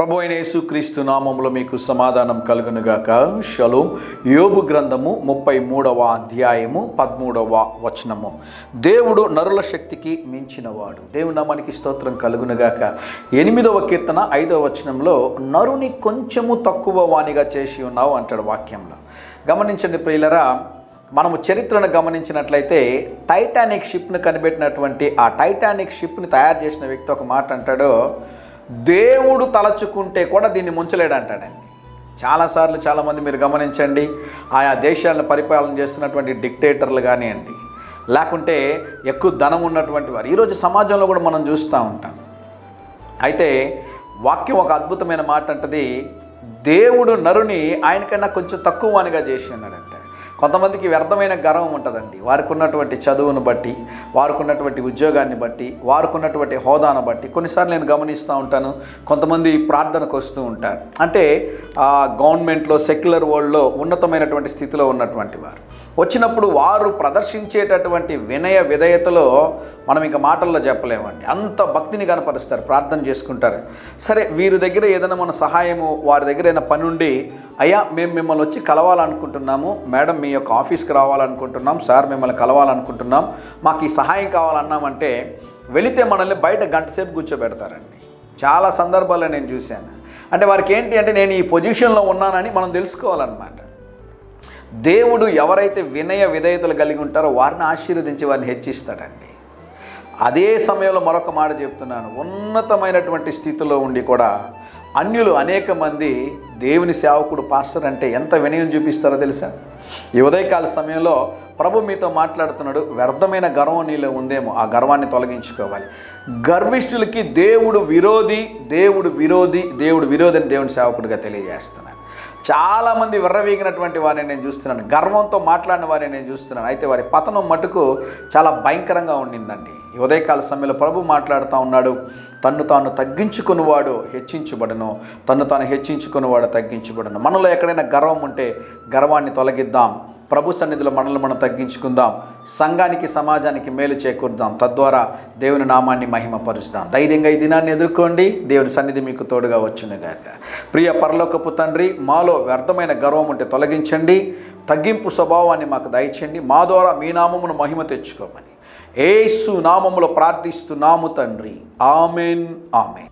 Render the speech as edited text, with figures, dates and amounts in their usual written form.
ప్రభు అయిన యేసుక్రీస్తు నామములో మీకు సమాధానం కలుగునుగాక. షలోం. యోబు గ్రంథము 33వ అధ్యాయము 13వ వచనము. దేవుడు నరుల శక్తికి మించినవాడు. దేవుని నామానికి స్తోత్రం కలుగునుగాక. 8వ కీర్తన 5వ వచనంలో నరుని కొంచెము తక్కువ వానిగా చేసి ఉన్నావు అంటాడు వాక్యంలో. గమనించండి ప్రియులరా, మనము చరిత్రను గమనించినట్లయితే టైటానిక్ షిప్ను కనిపెట్టినటువంటి ఆ టైటానిక్ షిప్ని తయారు చేసిన వ్యక్తి ఒక మాట అంటాడు, దేవుడు తలచుకుంటే కూడా దీన్ని ముంచలేడు అంటాడండి. చాలాసార్లు చాలామంది మీరు గమనించండి, ఆయా దేశాలను పరిపాలన చేస్తున్నటువంటి డిక్టేటర్లు కానివ్వండి, లేకుంటే ఎక్కువ ధనం ఉన్నటువంటి వారు ఈరోజు సమాజంలో కూడా మనం చూస్తూ ఉంటాం. అయితే వాక్యం ఒక అద్భుతమైన మాట అంటది, దేవుడు నరుని ఆయనకన్నా కొంచెం తక్కువ వానిగా చేసి ఉన్నాడంటే. కొంతమందికి వ్యర్థమైన గర్వం ఉంటుందండి, వారికి ఉన్నటువంటి చదువును బట్టి, వారికి ఉన్నటువంటి ఉద్యోగాన్ని బట్టి, వారికి ఉన్నటువంటి హోదాను బట్టి. కొన్నిసార్లు నేను గమనిస్తూ ఉంటాను, కొంతమంది ప్రార్థనకు వస్తూ ఉంటారు, అంటే గవర్నమెంట్లో సెక్యులర్ వరల్డ్లో ఉన్నతమైనటువంటి స్థితిలో ఉన్నటువంటి వారు వచ్చినప్పుడు వారు ప్రదర్శించేటటువంటి వినయ విధేయతలో మనం ఇంకా మాటల్లో చెప్పలేమండి. అంత భక్తిని కనపరుస్తారు, ప్రార్థన చేసుకుంటారు. సరే, వీరి దగ్గర ఏదైనా మన సహాయము, వారి దగ్గర ఏదైనా పని ఉండి, అయ్యా మేము మిమ్మల్ని వచ్చి కలవాలనుకుంటున్నాము, మేడం మీ యొక్క ఆఫీస్కి రావాలనుకుంటున్నాం, సార్ మిమ్మల్ని కలవాలనుకుంటున్నాం, మాకు ఈ సహాయం కావాలన్నామంటే వెళితే మనల్ని బయట గంట సేపు కూర్చోబెడతారండి. చాలా సందర్భాల్లో నేను చూశాను. అంటే వారికి ఏంటి అంటే, నేను ఈ పొజిషన్లో ఉన్నానని మనం తెలుసుకోవాలన్నమాట. దేవుడు ఎవరైతే వినయ విధేయతలు కలిగి ఉంటారో వారిని ఆశీర్వదించి వారిని హెచ్చిస్తాడండి. అదే సమయంలో మరొక మాట చెప్తున్నాను, ఉన్నతమైనటువంటి స్థితిలో ఉండి కూడా అన్యులు అనేక మంది దేవుని సేవకుడు పాస్టర్ అంటే ఎంత వినయం చూపిస్తారో తెలుసా? ఈ ఉదయకాల సమయంలో ప్రభు మీతో మాట్లాడుతున్నాడు, వ్యర్థమైన గర్వం నీలో ఉందేమో, ఆ గర్వాన్ని తొలగించుకోవాలి. గర్విష్ఠులకి దేవుడు విరోధి అని దేవుని సేవకుడిగా తెలియజేస్తున్నాను. చాలామంది విర్రవీగినటువంటి వారిని నేను చూస్తున్నాను, గర్వంతో మాట్లాడిన వారిని నేను చూస్తున్నాను. అయితే వారి పతనం మటుకు చాలా భయంకరంగా ఉండిందండి. ఈ ఉదయకాల సమయంలో ప్రభు మాట్లాడుతూ ఉన్నాడు, తన్ను తాను తగ్గించుకునేవాడు హెచ్చించబడను, తన్ను తాను హెచ్చించుకునేవాడు తగ్గించబడను. మనలో ఎక్కడైనా గర్వం ఉంటే గర్వాన్ని తొలగిద్దాం, ప్రభు సన్నిధిలో మనల్ని మనం తగ్గించుకుందాం, సంఘానికి సమాజానికి మేలు చేకూర్దాం, తద్వారా దేవుని నామాన్ని మహిమపరుచుదాం. ధైర్యంగా ఈ దినాన్ని ఎదుర్కోండి, దేవుని సన్నిధి మీకు తోడుగా వచ్చునుగాక. ప్రియ పరలోకపు తండ్రి, మాలో వ్యర్థమైన గర్వం ఉంటే తొలగించండి, తగ్గింపు స్వభావాన్ని మాకు దయచేయండి, మా ద్వారా మీ నామమును మహిమ తెచ్చుకోమని యేసు నామములో ప్రార్థిస్తున్నాము తండ్రి. Amen, amen.